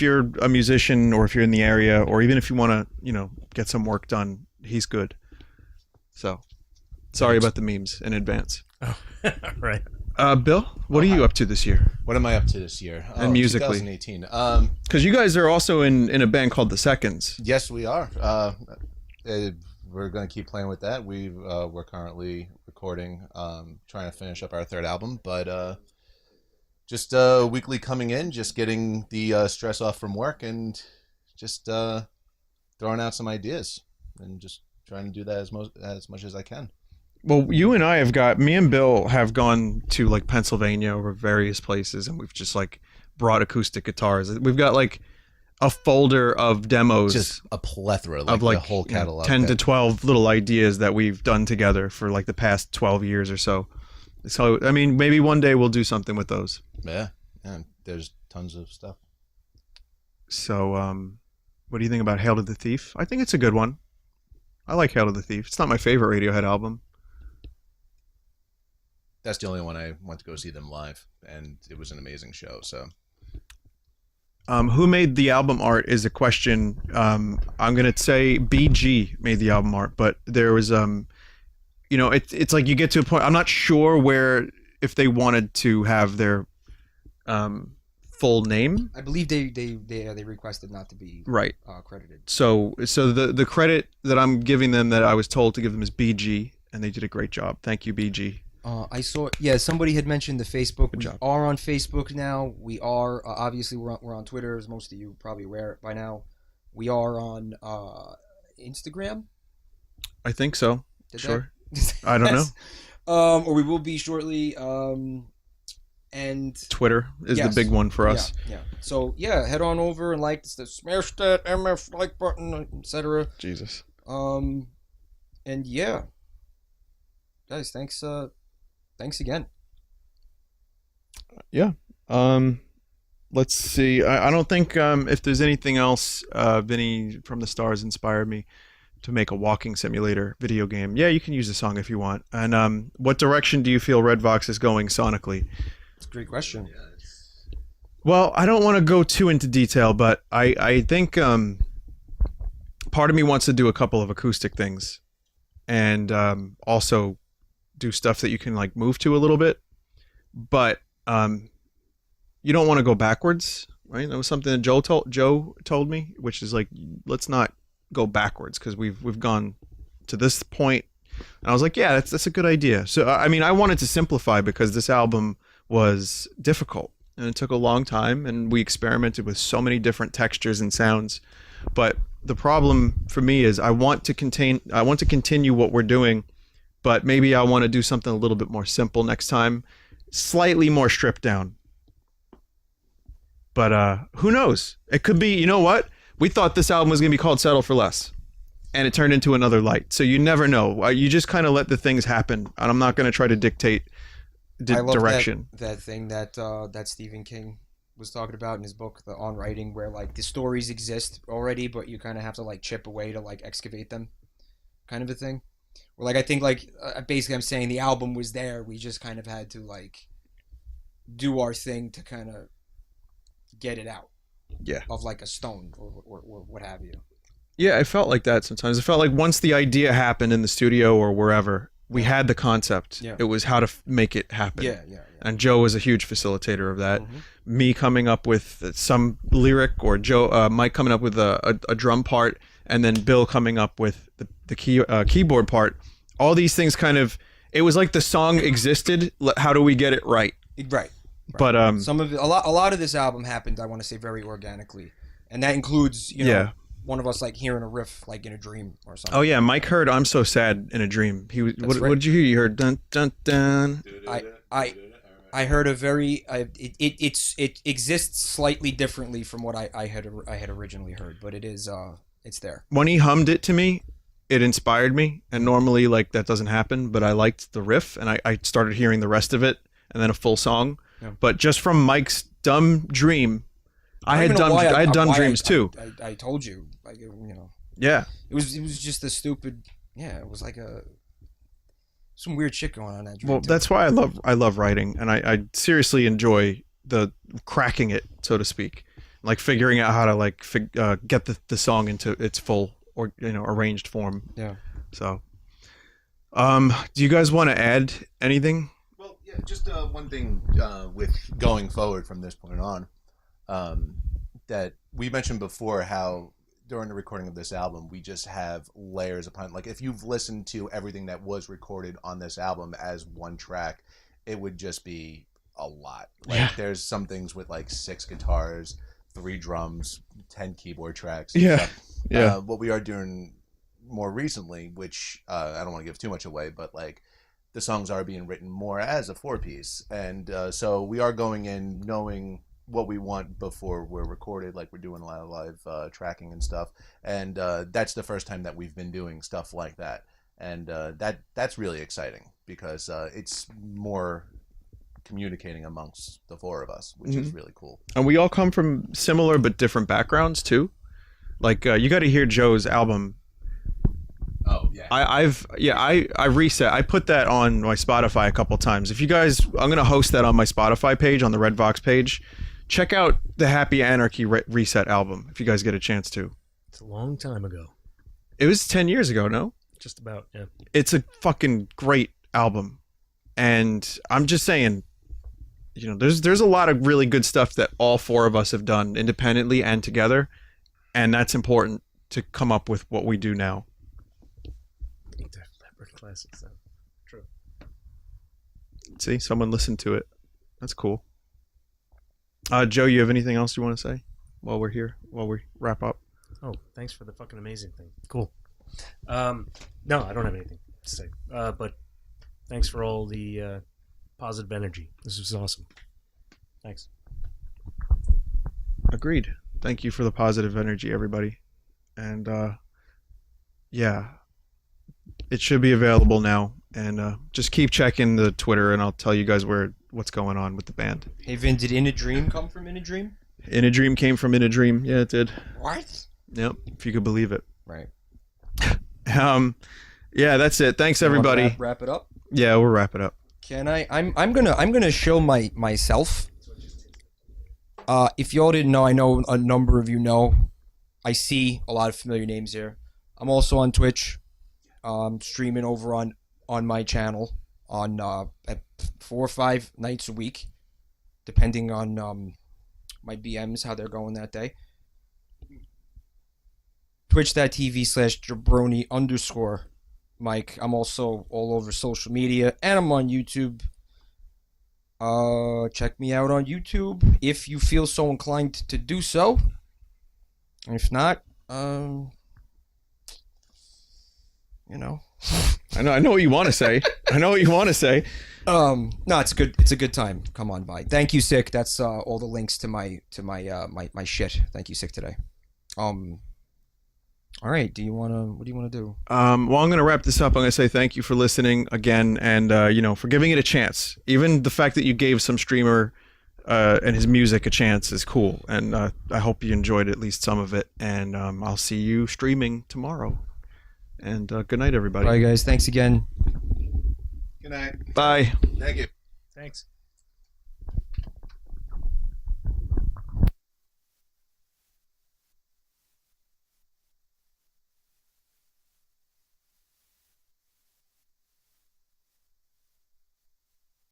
you're a musician, or if you're in the area, or even if you want to, get some work done, he's good. So, sorry about the memes in advance. Oh, right. Bill, what are you up to this year? What am I up to this year? And musically, 2018. Because you guys are also in a band called The Seconds. Yes, we are. We're going to keep playing with that. We're currently recording, trying to finish up our 3rd album, but just weekly coming in, just getting the stress off from work, and just throwing out some ideas, and just trying to do that as much as I can. Well, me and Bill have gone to Pennsylvania or various places, and we've just brought acoustic guitars. We've got a folder of demos, just a plethora of the whole catalog, 10 to 12 little ideas that we've done together for the past 12 years or so. So I mean, maybe one day we'll do something with those. Yeah, there's tons of stuff. So what do you think about Hail to the Thief? I think it's a good one. I like Hail to the Thief. It's not my favorite Radiohead album. That's the only one I went to go see them live, and it was an amazing show. So, who made the album art is a question. I'm gonna say BG made the album art, but there was it's you get to a point. I'm not sure if they wanted to have their full name. I believe they requested not to be credited. So the credit that I'm giving them, that I was told to give them, is BG, and they did a great job. Thank you, BG. I saw. Yeah, somebody had mentioned the Facebook. Good job. We are on Facebook now. We are obviously we're on Twitter, as most of you probably aware by now. We are on Instagram. I think so. Sure. I don't know. Or we will be shortly. And Twitter is the big one for us. Yeah. So head on over and smash that MF like button, etc. Jesus. And guys, thanks again. Yeah. Let's see. I don't think if there's anything else, Vinny from the Stars inspired me to make a walking simulator video game. Yeah, you can use the song if you want. And what direction do you feel Red Vox is going sonically? That's a great question. Well, I don't want to go too into detail, but I think part of me wants to do a couple of acoustic things, and also do stuff that you can move to a little bit, but you don't want to go backwards, right? That was something that Joe told me, which is let's not go backwards, because we've gone to this point, and I was like, yeah, that's a good idea. So I mean, I wanted to simplify, because this album was difficult and it took a long time, and we experimented with so many different textures and sounds. But the problem for me is I want to continue what we're doing, but maybe I want to do something a little bit more simple next time, slightly more stripped down. But who knows? It could be, you know what? We thought this album was going to be called Settle for Less, and it turned into Another Light. So you never know. You just kind of let the things happen, and I'm not going to try to dictate I love direction. that thing that that Stephen King was talking about in his book, The On Writing, where like the stories exist already, but you kind of have to like chip away to like excavate them, kind of a thing. Or like I think like basically I'm saying the album was there. We just kind of had to like do our thing to kind of get it out. Yeah. Of like a stone or what have you. Yeah, I felt like that sometimes. I felt like once the idea happened in the studio or wherever, we had the concept. Yeah. It was how to make it happen. Yeah. And Joe was a huge facilitator of that. Mm-hmm. Me coming up with some lyric, or Mike coming up with a drum part, and then Bill coming up with the keyboard part. All these things kind of, it was like the song existed. How do we get it right? Right. But some of it, a lot of this album happened, I want to say, very organically, and that includes one of us like hearing a riff like in a dream or something. Oh yeah, Mike heard "I'm So Sad" in a dream. He was. What did you hear? You heard dun dun dun. I heard a very it exists slightly differently from what I had originally heard, but it is it's there. When he hummed it to me, it inspired me, and normally like that doesn't happen, but I liked the riff, and I started hearing the rest of it, and then a full song. Yeah. But just from Mike's dumb dream, I had dumb dreams too. I told you, like Yeah. It was just a stupid. Yeah, it was like some weird shit going on in that dream. Well, that's why I love writing, and I seriously enjoy the cracking it, so to speak, like figuring out how to like get the song into its full or arranged form. Yeah. So, do you guys want to add anything? Well, yeah, just one thing with going forward from this point on, that we mentioned before how during the recording of this album, we just have layers upon, like if you've listened to everything that was recorded on this album as one track, it would just be a lot. Like there's some things with like 6 guitars, 3 drums, 10 keyboard tracks. Yeah. Yeah. What we are doing more recently, which I don't want to give too much away, but like the songs are being written more as a 4-piece. And so we are going in knowing what we want before we're recorded, like we're doing a lot of live tracking and stuff, and that's the first time that we've been doing stuff like that, and that's really exciting because it's more communicating amongst the 4 of us, which is really cool. And we all come from similar but different backgrounds too. Like you got to hear Joe's album. Oh yeah. I reset. I put that on my Spotify a couple times. If you guys, I'm gonna host that on my Spotify page, on the Red Vox page. Check out the Happy Anarchy Reset album if you guys get a chance to. It's a long time ago. It was 10 years ago, no? Just about, yeah. It's a fucking great album. And I'm just saying, there's a lot of really good stuff that all 4 of us have done independently and together. And that's important to come up with what we do now. Classics, though. True. See, someone listened to it. That's cool. Joe, you have anything else you want to say while we're here, while we wrap up? Oh, thanks for the fucking amazing thing. Cool. No, I don't have anything to say. But thanks for all the positive energy. This was awesome. Thanks. Agreed. Thank you for the positive energy, everybody. And yeah, it should be available now. And just keep checking the Twitter, and I'll tell you guys what's going on with the band. Hey Vin, did In a Dream come from In a Dream? In a Dream came from In a Dream. Yeah, it did. What? Yep, if you could believe it. Right. Yeah, that's it. Thanks everybody. Wrap it up. Yeah, we'll wrap it up. Can I? I'm gonna show myself. If y'all didn't know, I know a number of you know. I see a lot of familiar names here. I'm also on Twitch. Streaming over on my channel on at 4 or 5 nights a week, depending on my BMs, how they're going that day. Twitch.tv/jabroni_Mike. I'm also all over social media, and I'm on YouTube. Check me out on YouTube if you feel so inclined to do so. If not, I I know what you want to say. I know what you want to say. No, it's a good time. Come on by. Thank you, Sick. That's all the links to my shit. Thank you, Sick, today. All right. What do you want to do? Well, I'm going to wrap this up. I'm going to say thank you for listening again, and for giving it a chance. Even the fact that you gave some streamer and his music a chance is cool, and I hope you enjoyed at least some of it. And I'll see you streaming tomorrow. And good night, everybody. Bye, guys. Thanks again. Good night. Bye. Thank you. Thanks.